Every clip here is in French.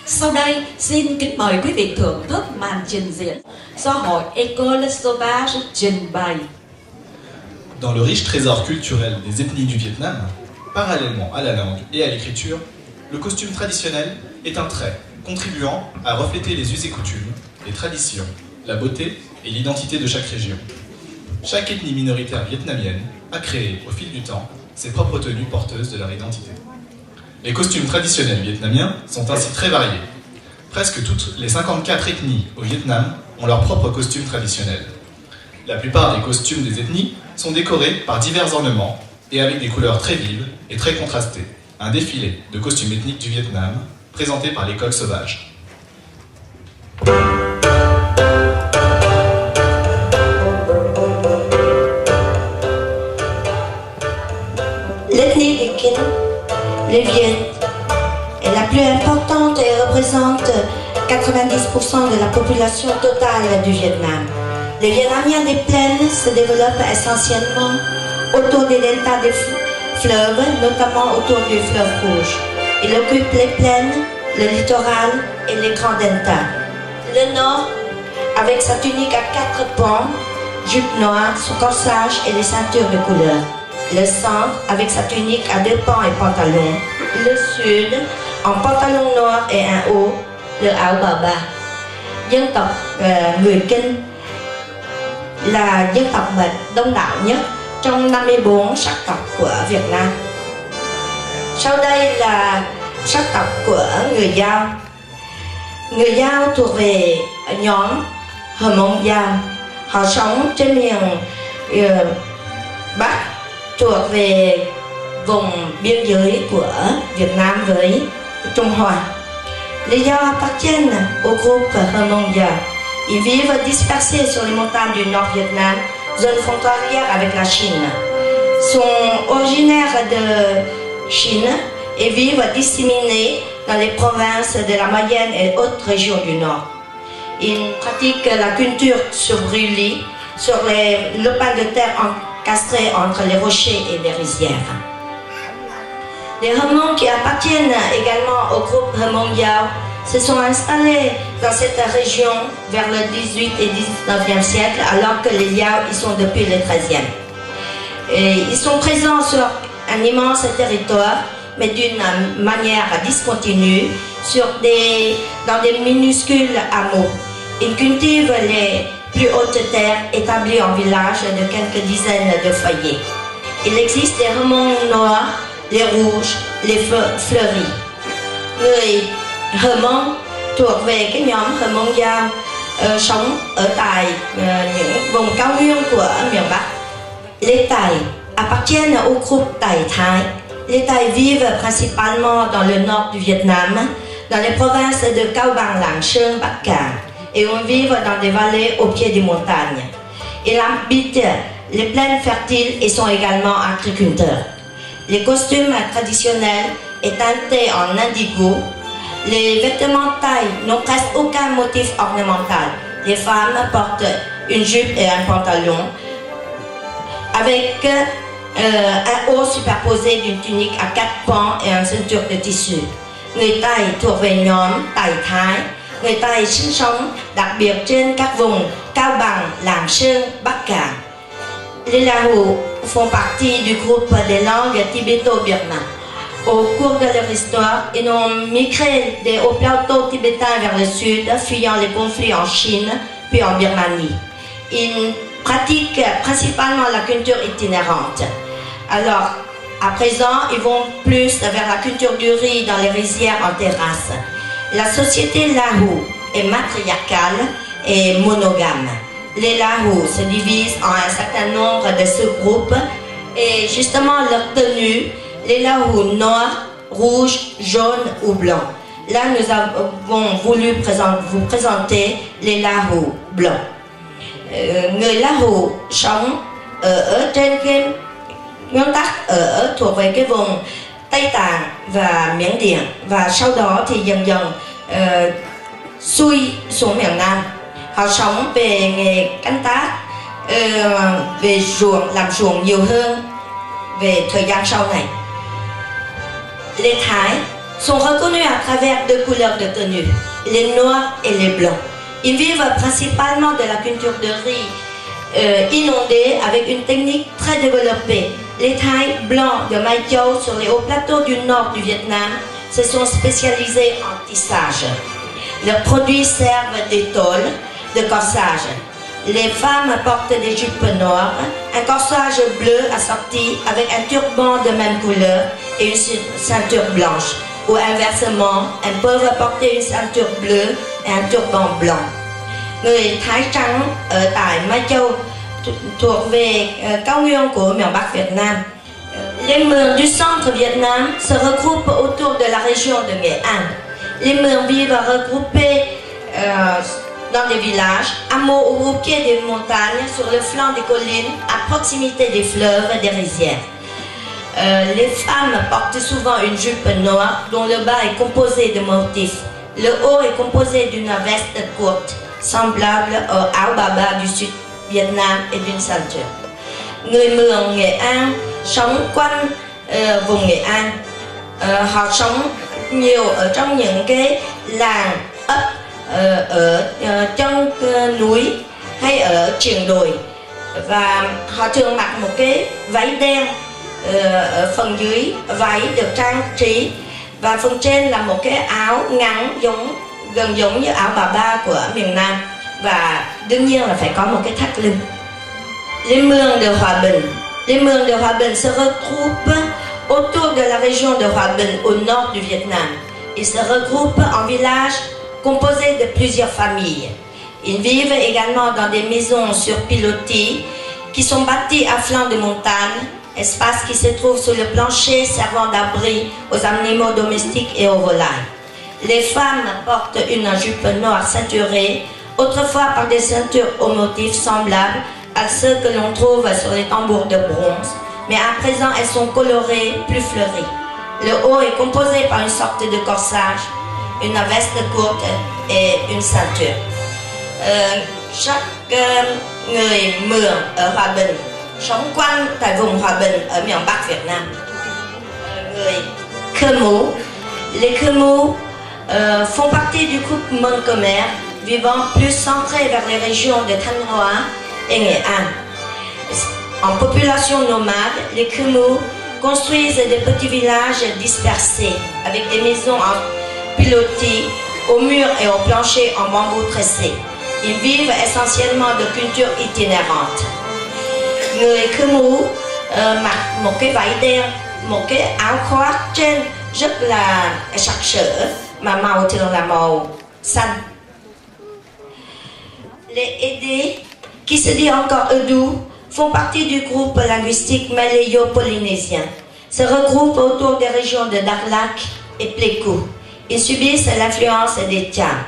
Sau đây, xin kính mời quý vị thưởng thức màn trình diễn do Hội École Sauvage trình bày. Dans le riche trésor culturel des ethnies du Vietnam, parallèlement à la langue et à l'écriture, le costume traditionnel est un trait contribuant à refléter les us et coutumes, les traditions, la beauté et l'identité de chaque région. Chaque ethnie minoritaire vietnamienne a créé, au fil du temps, ses propres tenues porteuses de leur identité. Les costumes traditionnels vietnamiens sont ainsi très variés. Presque toutes les 54 ethnies au Vietnam ont leur propre costume traditionnel. La plupart des costumes des ethnies sont décorés par divers ornements et avec des couleurs très vives et très contrastées. Un défilé de costumes ethniques du Vietnam présenté par l'école sauvage. L'ethnie des Kinh, les Viet, est la plus importante et représente 90% de la population totale du Vietnam. Les Vietnamiens des plaines se développent essentiellement autour des deltas des fleuves, notamment autour du fleuve Rouge. Ils occupent les plaines, le littoral et les grands deltas. Le nord, avec sa tunique à 4 pans, jupe noire, son corsage et les ceintures de couleur. Le centre, avec sa tunique à 2 pans et pantalon. Le sud, en pantalon noir et un haut, le áo bà ba. Dân tộc người Kinh là dân tộc đông đảo nhất trong 54 sắc tộc của Việt Nam. Sau đây là sắc tộc của người Dao. Người Dao thuộc về nhóm Hờ Mông Dao. Họ sống trên miền Bắc, thuộc về vùng biên giới của Việt Nam với Trung Hoa. Les Dao appartiennent au groupe Hờ Mông Dao. Ils vivent dispersés sur les montagnes du nord Vietnam, zone frontalière avec la Chine. Sont originaires de Chine et vivent disséminés dans les provinces de la moyenne et haute région du nord. Ils pratiquent la culture sur brûlis, sur les lopins de terre encastrés entre les rochers et les rizières. Les Hmong qui appartiennent également au groupe Hmong Dao se sont installés dans cette région vers le 18 et 19e siècle, alors que les Yao y sont depuis le 13e. Et ils sont présents sur un immense territoire, mais d'une manière discontinue, dans des minuscules hameaux. Ils cultivent les plus hautes terres établies en village de quelques dizaines de foyers. Il existe des Hmong noirs, les rouges, les fleuris. Người Hmong thuộc về cái nhóm Hmong Dao sống ở tại những vùng cao nguyên của miền Bắc. Les Thai appartiennent au groupe Thai Thai. Les Thai vivent principalement dans le nord du Vietnam, dans les provinces de Cao Bằng, Lạng Sơn, Bắc Cạn, et on vit dans des vallées au pied des montagnes. Ils habitent les plaines fertiles et sont également agriculteurs. Les costumes traditionnels est teinté en indigo. Les vêtements taille n'ont presque aucun motif ornemental. Les femmes portent une jupe et un pantalon avec un haut superposé d'une tunique à 4 pans et une ceinture de tissu. Người Tày thuộc về nhóm Tày Thái. Người Tày sinh sống đặc biệt trên các vùng Cao Bằng, Lạng Sơn, Bắc Cạn. Les Lahu font partie du groupe des langues tibéto-birmanes. Au cours de leur histoire, ils ont migré des hauts plateaux tibétains vers le sud, fuyant les conflits en Chine, puis en Birmanie. Ils pratiquent principalement la culture itinérante. Alors, à présent, ils vont plus vers la culture du riz dans les rizières en terrasse. La société Lahu est matriarcale et monogame. Les Lahu se divisent en un certain nombre de sous-groupes et justement leur tenue, les Lahu noirs, rouges, jaunes ou blancs. Là, nous avons voulu vous présenter les Lahu blancs. Người Lahu sống ở trên cái nguyên tắc ở thuộc về cái vùng Tây Tạng và Miến Điện, và sau đó thì dần dần xuôi xuống miền Nam. Họ sống về nghề canh tác, về làm ruộng nhiều hơn về thời gian sau này. Les Thái sont reconnus à travers deux couleurs de tenue, les noirs et les blancs. Ils vivent principalement de la culture de riz inondée avec une technique très développée. Les Thaïs blancs de Mai Châu sur les hauts plateaux du nord du Vietnam se sont spécialisés en tissage. Leurs produits servent d'étole, de corsage. Les femmes portent des jupes noires, un corsage bleu assorti avec un turban de même couleur et une ceinture blanche. Ou inversement, elles peuvent porter une ceinture bleue et un turban blanc. Người Thái trắng ở tại Mai Châu thuộc về cao nguyên của miền Bắc Việt Nam. Les Mường du centre Vietnam se regroupent autour de la région de Nghệ An. Les Mường vivent regroupés dans des villages, hameaux ou au pied des montagnes, sur le flanc des collines, à proximité des fleuves et des rizières. Les femmes portent souvent une jupe noire dont le bas est composé de motifs. Le haut est composé d'une veste courte, semblable au áo bà ba du sud Vietnam et d'une ceinture. Người Mường Nghệ An sống quanh vùng Nghệ An. Họ sống nhiều ở trong những cái làng ấp ở trong núi hay ở triền đồi, và họ thường mặc một cái váy đen, ở phần dưới váy được trang trí và phần trên là một cái áo ngắn gần giống như áo bà ba của miền Nam, và đương nhiên là phải có một cái thắt lưng. Les Mường de Hòa Bình. Les Mường de Hòa Bình se regroupent autour de la région de Hòa Bình au nord du Vietnam. Ils se regroupent en villages composés de plusieurs familles. Ils vivent également dans des maisons sur pilotis qui sont bâties à flanc de montagne, espace qui se trouve sous le plancher servant d'abri aux animaux domestiques et aux volailles. Les femmes portent une jupe noire ceinturée, autrefois par des ceintures aux motifs semblables à ceux que l'on trouve sur les tambours de bronze, mais à présent elles sont colorées, plus fleuries. Le haut est composé par une sorte de corsage, une veste courte et une ceinture. Chaque người Mường ở Hòa Bình sống quanh tại vùng Hòa Bình ở miền Bắc Việt Nam. Người Khmer Mũ. Les Khmer Mũ font partie du groupe Mân Khmer, vivant plus centré vers les régions de Thanh Hóa et Nghệ An. En population nomade, les Khmer Mũ construisent des petits villages dispersés avec des maisons en pilotis, aux murs et aux planchers en bambou tressé. Ils vivent essentiellement de culture itinérante. Người Khmer Mũ mặc một cái váy đen, một cái áo khoác trên rất là sặc sỡ, mà màu thường là màu xanh. Les Édé, qui se dit encore Eudou, font partie du groupe linguistique malayo-polynésien, se regroupent autour des régions de Đắk Lắk et Pleiku. Ils subissent l'influence des Cham.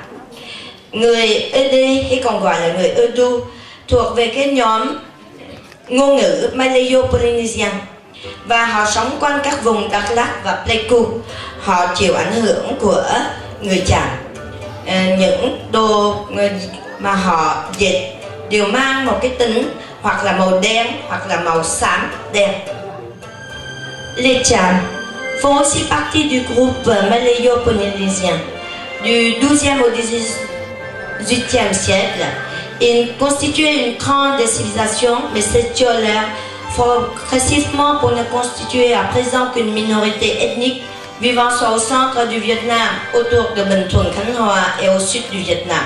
Người Édé hay còn gọi là người Eudou thuộc về cái nhóm ngôn ngữ malayo-polynesian, và họ sống quanh các vùng Đắk Lắk và Pleiku. Họ chịu ảnh hưởng của người Cham. Những đồ mà họ dệt đều mang một cái tính hoặc là màu đen hoặc là màu xám đen. Les Cham font aussi partie du groupe malayo-polynésien. Du 12e au 18e siècle, ils constituaient une grande civilisation, mais s'étiolèrent progressivement pour ne constituer à présent qu'une minorité ethnique vivant soit au centre du Vietnam, autour de Bình Thuận, Khánh Hòa et au sud du Vietnam.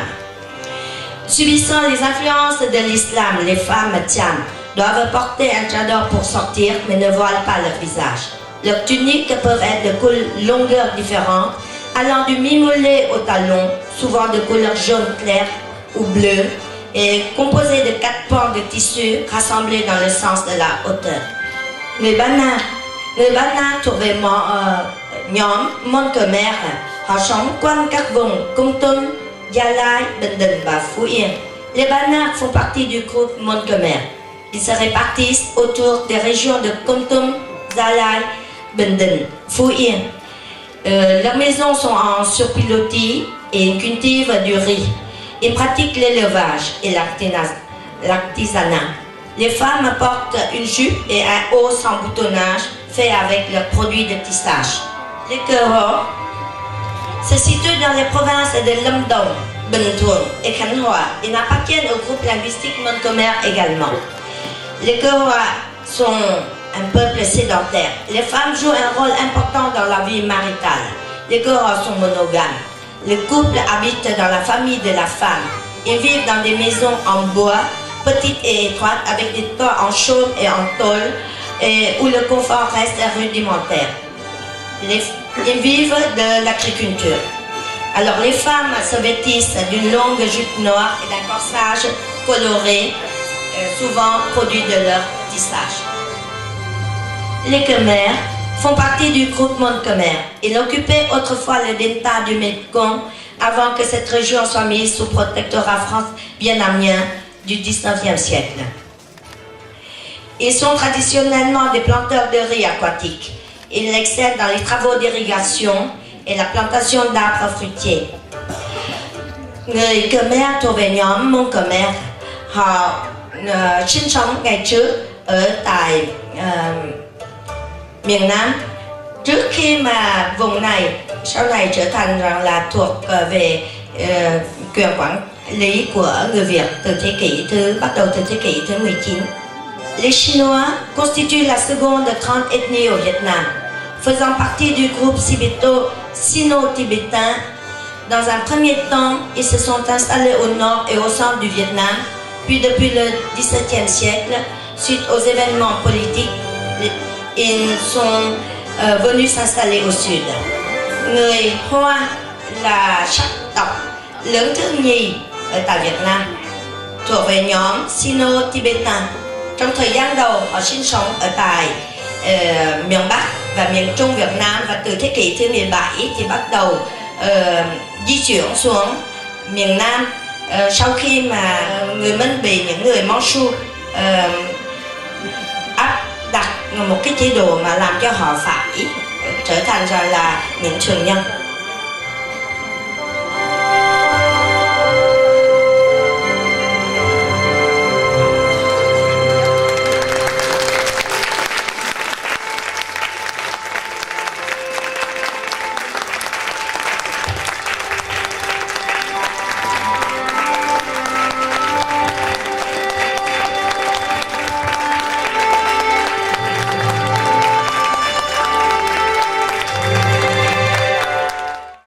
Subissant les influences de l'islam, les femmes Cham doivent porter un chador pour sortir, mais ne voilent pas leur visage. Leurs tuniques peuvent être de longueurs différentes, allant du mi-mollet au talon, souvent de couleur jaune clair ou bleu, et composées de 4 pans de tissu rassemblés dans le sens de la hauteur. Người Ba Na thuộc về nhóm Mân Khmer. Họ sống quanh các vùng Kon Tum, Gia Lai, Bình Định và Phú Yên. Les Ba Na font partie du groupe Mân Khmer. Ils se répartissent autour des régions de Kon Tum, Gia Lai, Bình Định, Phú Yên. Leurs maisons sont en surpilotis et ils cultivent du riz. Ils pratiquent l'élevage et l'artisanat. Les femmes portent une jupe et un haut sans boutonnage fait avec leurs produits de tissage. Les Kero se situe dans les provinces de Lâm Đồng, Bình Thuận et Khánh Hòa. Ils appartiennent au groupe linguistique Mon-Khmer également. Les Koroa sont un peuple sédentaire. Les femmes jouent un rôle important dans la vie maritale. Les Koroa sont monogames. Le couple habite dans la famille de la femme. Ils vivent dans des maisons en bois, petites et étroites, avec des toits en chaume et en tôle, et où le confort reste rudimentaire. Ils vivent de l'agriculture. Alors les femmes se vêtissent d'une longue jupe noire et d'un corsage coloré, souvent produit de leur tissage. Les Khmer font partie du groupe Mon-Khmer. Ils occupaient autrefois le delta du Mekong avant que cette région soit mise sous protectorat france-vietnamien du 19e siècle. Ils sont traditionnellement des planteurs de riz aquatiques. Ils excellent dans les travaux d'irrigation et la plantation d'arbres fruitiers. Người Khmer thuộc về nhóm Mông Khmer, họ sinh sống ngày trước ở tại miền Nam. Trước khi mà vùng này sau này trở thành rằng là thuộc về quyền quản lý của người Việt bắt đầu từ thế kỷ thứ 19. Les Chinois constituent la seconde grande ethnie au Vietnam, faisant partie du groupe sino-tibétain. Dans un premier temps, ils se sont installés au nord et au centre du Vietnam, puis depuis le XVIIe siècle, suite aux événements politiques, ils sont venus s'installer au sud. Người Hoa là sắc tộc lớn thứ nhì ở tại Việt Nam, thuộc về nhóm Sino-Tibetan. Trong thời gian đầu, họ sinh sống ở tại miền Bắc và miền Trung Việt Nam, và từ thế kỷ thứ 17 thì bắt đầu di chuyển xuống miền Nam sau khi mà người Minh bị những người Manchu áp đặt một cái chế độ mà làm cho họ phải trở thành là những thường nhân.